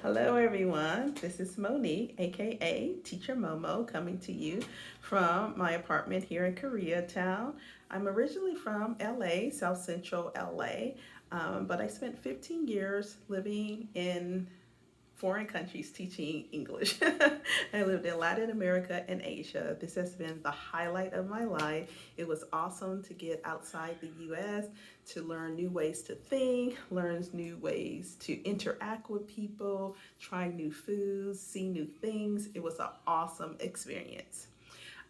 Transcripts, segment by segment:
Hello, everyone. This is Monique, aka Teacher MoMo, coming to you from my apartment here in Koreatown. I'm originally from LA, South Central LA, but I spent 15 years living in foreign countries teaching English. I lived in Latin America and Asia. This has been the highlight of my life. It was awesome to get outside the US, to learn new ways to think, learn new ways to interact with people, try new foods, see new things. It was an awesome experience.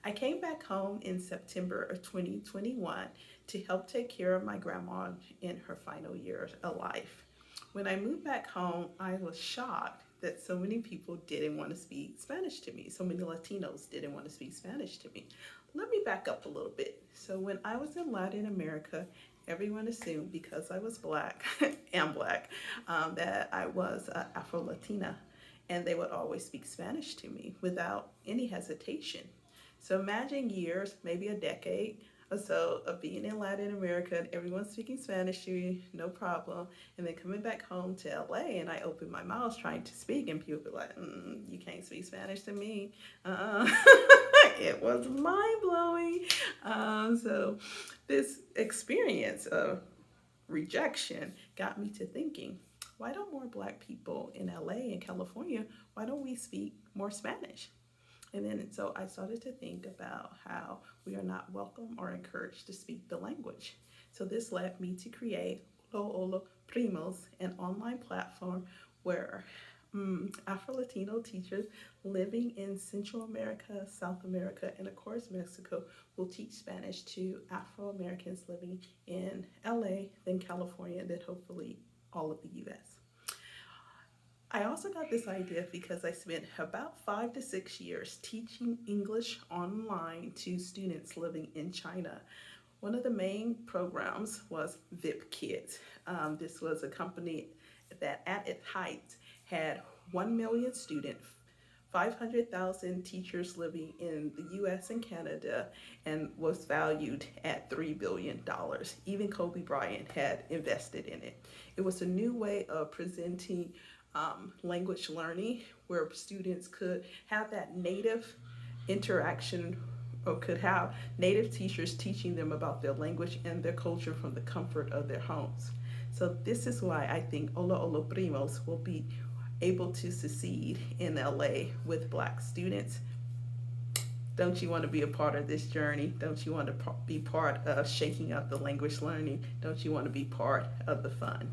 I came back home in September of 2021 to help take care of my grandma in her final years of life. When I moved back home, I was shocked that so many people didn't want to speak Spanish to me. So many Latinos didn't want to speak Spanish to me. Let me back up a little bit. So when I was in Latin America, everyone assumed because I was black and black that I was Afro-Latina, and they would always speak Spanish to me without any hesitation. So imagine years, maybe a decade or so of being in Latin America and everyone speaking Spanish to you, no problem. And then coming back home to LA and I open my mouth trying to speak and people be like, you can't speak Spanish to me. It was mind blowing. So this experience of rejection got me to thinking, why don't more black people in LA and California, why don't we speak more Spanish? And then so I started to think about how we are not welcome or encouraged to speak the language. So this led me to create HolaHolaPrimos, an online platform where Afro-Latino teachers living in Central America, South America, and of course Mexico will teach Spanish to Afro-Americans living in LA, then California, and then hopefully all of the US. I also got this idea because I spent about 5 to 6 years teaching English online to students living in China. One of the main programs was VIP Kids. This was a company that at its height had 1 million students, 500,000 teachers living in the US and Canada, and was valued at $3 billion. Even Kobe Bryant had invested in it. It was a new way of presenting language learning where students could have that native interaction or could have native teachers teaching them about their language and their culture from the comfort of their homes. So this is why I think HolaHolaPrimos will be able to succeed in LA with black students. Don't you want to be a part of this journey? Don't you want to be part of shaking up the language learning? Don't you want to be part of the fun?